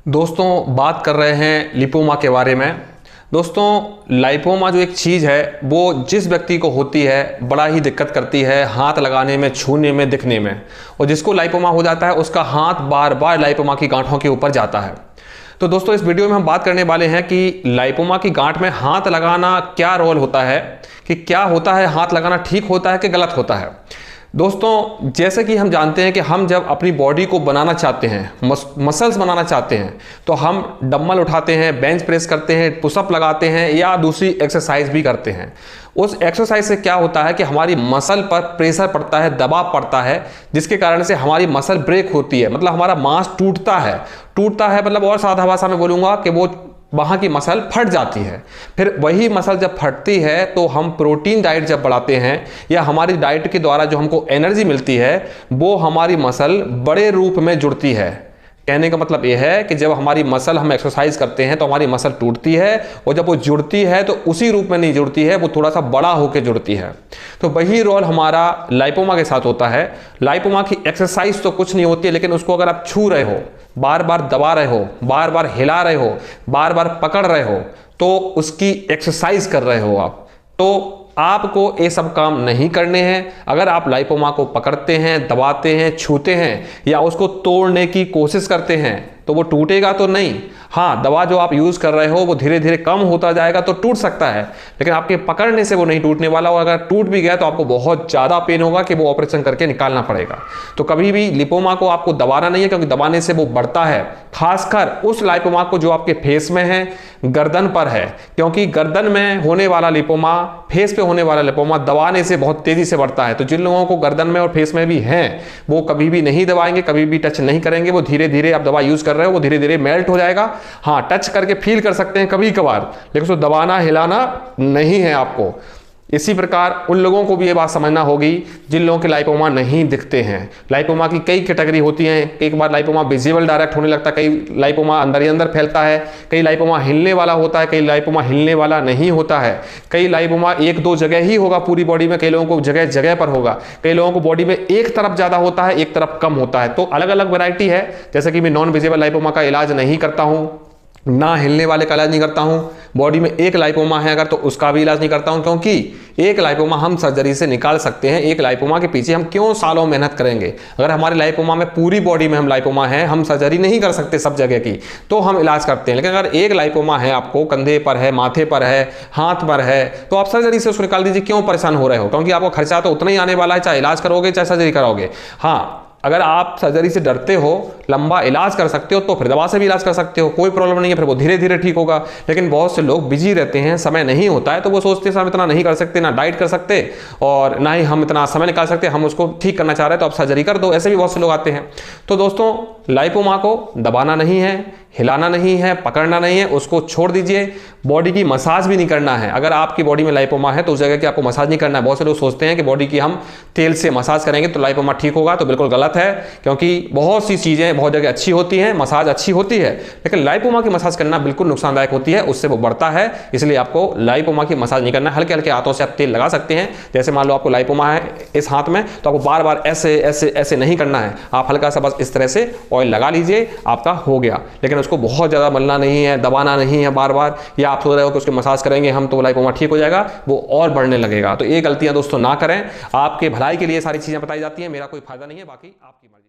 दोस्तों बात कर रहे हैं लिपोमा के बारे में। दोस्तों लाइपोमा जो एक चीज़ है वो जिस व्यक्ति को होती है बड़ा ही दिक्कत करती है हाथ लगाने में, छूने में, दिखने में। और जिसको लाइपोमा हो जाता है उसका हाथ बार बार लाइपोमा की गांठों के ऊपर जाता है। तो दोस्तों इस वीडियो में हम बात करने वाले हैं कि लाइपोमा की गांठ में हाथ लगाना क्या रोल होता है, कि क्या होता है, हाथ लगाना ठीक होता है कि गलत होता है। दोस्तों जैसे कि हम जानते हैं कि हम जब अपनी बॉडी को बनाना चाहते हैं, मसल्स बनाना चाहते हैं, तो हम डंबल उठाते हैं, बेंच प्रेस करते हैं, पुशअप लगाते हैं या दूसरी एक्सरसाइज भी करते हैं। उस एक्सरसाइज से क्या होता है कि हमारी मसल पर प्रेशर पड़ता है, दबाव पड़ता है, जिसके कारण से हमारी मसल ब्रेक होती है, मतलब हमारा मांस टूटता है मतलब और सादा भाषा में बोलूँगा कि वो वहाँ की मसल फट जाती है। फिर वही मसल जब फटती है तो हम प्रोटीन डाइट जब बढ़ाते हैं या हमारी डाइट के द्वारा जो हमको एनर्जी मिलती है वो हमारी मसल बड़े रूप में जुड़ती है। कहने का मतलब यह है कि जब हमारी मसल हम एक्सरसाइज करते हैं तो हमारी मसल टूटती है और जब वो जुड़ती है तो उसी रूप में नहीं जुड़ती है, वो थोड़ा सा बड़ा होकर जुड़ती है। तो वही रोल हमारा लाइपोमा के साथ होता है। लाइपोमा की एक्सरसाइज तो कुछ नहीं होती है, लेकिन उसको अगर आप छू रहे हो, बार बार दबा रहे हो, बार बार हिला रहे हो, बार बार पकड़ रहे हो, तो उसकी एक्सरसाइज कर रहे हो आप। तो आपको ये सब काम नहीं करने हैं। अगर आप लाइपोमा को पकड़ते हैं, दबाते हैं, छूते हैं या उसको तोड़ने की कोशिश करते हैं तो वो टूटेगा तो नहीं। हाँ, दवा जो आप यूज़ कर रहे हो वो धीरे धीरे कम होता जाएगा तो टूट सकता है, लेकिन आपके पकड़ने से वो नहीं टूटने वाला। और अगर टूट भी गया तो आपको बहुत ज़्यादा पेन होगा कि वो ऑपरेशन करके निकालना पड़ेगा। तो कभी भी लिपोमा को आपको दबाना नहीं है, क्योंकि दबाने से वो बढ़ता है। खासकर उस लाइपोमा को जो आपके फेस में है, गर्दन पर है, क्योंकि गर्दन में होने वाला लिपोमा, फेस पे होने वाला लिपोमा दबाने से बहुत तेजी से बढ़ता है। तो जिन लोगों को गर्दन में और फेस में भी हैं वो कभी भी नहीं दबाएंगे, कभी भी टच नहीं करेंगे। वो धीरे धीरे आप दवा यूज कर रहे हो वो धीरे धीरे मेल्ट हो जाएगा। हाँ, टच करके फील कर सकते हैं कभी कभार, लेकिन उसको दबाना हिलाना नहीं है आपको। इसी प्रकार उन लोगों को भी ये बात समझना होगी जिन लोगों के लाइपोमा नहीं दिखते हैं। लाइपोमा की कई कैटेगरी होती हैं। एक बार लाइपोमा विजिबल डायरेक्ट होने लगता है, कई लाइपोमा अंदर ही अंदर फैलता है, कई लाइपोमा हिलने वाला होता है, कई लाइपोमा हिलने वाला नहीं होता है, कई लाइपोमा एक दो जगह ही होगा पूरी बॉडी में, कई लोगों को जगह जगह पर होगा, कई लोगों को बॉडी में एक तरफ ज़्यादा होता है, एक तरफ कम होता है। तो अलग अलग वैरायटी है। जैसे कि मैं नॉन विजिबल लाइपोमा का इलाज नहीं करता हूँ, ना हिलने वाले का इलाज नहीं करता हूं। बॉडी में एक लाइपोमा है अगर तो उसका भी इलाज नहीं करता हूं, क्योंकि एक लाइपोमा हम सर्जरी से निकाल सकते हैं। एक लाइपोमा के पीछे हम क्यों सालों मेहनत करेंगे। अगर हमारे लाइपोमा में पूरी बॉडी में हम लाइपोमा है, हम सर्जरी नहीं कर सकते सब जगह की, तो हम इलाज करते हैं। लेकिन अगर एक लाइपोमा है, आपको कंधे पर है, माथे पर है, हाथ पर है, तो आप सर्जरी से उसको निकाल दीजिए। क्यों परेशान हो रहे हो, क्योंकि आपको खर्चा तो उतना ही आने वाला है, चाहे इलाज करोगे चाहे सर्जरी कराओगे। हाँ, अगर आप सर्जरी से डरते हो, लंबा इलाज कर सकते हो, तो फिर दवा से भी इलाज कर सकते हो, कोई प्रॉब्लम नहीं है, फिर वो धीरे धीरे ठीक होगा। लेकिन बहुत से लोग बिजी रहते हैं, समय नहीं होता है, तो वो सोचते हैं हम इतना नहीं कर सकते, ना डाइट कर सकते और ना ही हम इतना समय निकाल सकते, हम उसको ठीक करना चाह रहे हैं तो आप सर्जरी कर दो। ऐसे भी बहुत से लोग आते हैं। तो दोस्तों लाइपोमा को दबाना नहीं है, हिलाना नहीं है, पकड़ना नहीं है, उसको छोड़ दीजिए। बॉडी की मसाज भी नहीं करना है। अगर आपकी बॉडी में लाइपोमा है तो उस जगह की आपको मसाज नहीं करना है। बहुत से लोग सोचते हैं कि बॉडी की हम तेल से मसाज करेंगे तो लाइपोमा ठीक होगा, तो बिल्कुल गलत है। क्योंकि बहुत सी चीज़ें बहुत जगह अच्छी होती हैं, मसाज अच्छी होती है, लेकिन लाइपोमा की मसाज करना बिल्कुल नुकसानदायक होती है, उससे वो बढ़ता है। इसलिए आपको लाइपोमा की मसाज नहीं करना है। हल्के हल्के हाथों से आप तेल लगा सकते हैं। जैसे मान लो आपको लाइपोमा है इस हाथ में, तो आपको बार बार ऐसे ऐसे ऐसे नहीं करना है। आप हल्का सा बस इस तरह से ऑयल लगा लीजिए, आपका हो गया। लेकिन उसको बहुत ज़्यादा मलना नहीं है, दबाना नहीं है बार बार, या आप सोच रहे हो कि उसके मसाज करेंगे हम तो लाइपोमा ठीक हो जाएगा, वो और बढ़ने लगेगा। तो ये गलतियां दोस्तों ना करें। आपके भलाई के लिए सारी चीज़ें बताई जाती हैं, मेरा कोई फायदा नहीं है, बाकी आपकी मर्जी।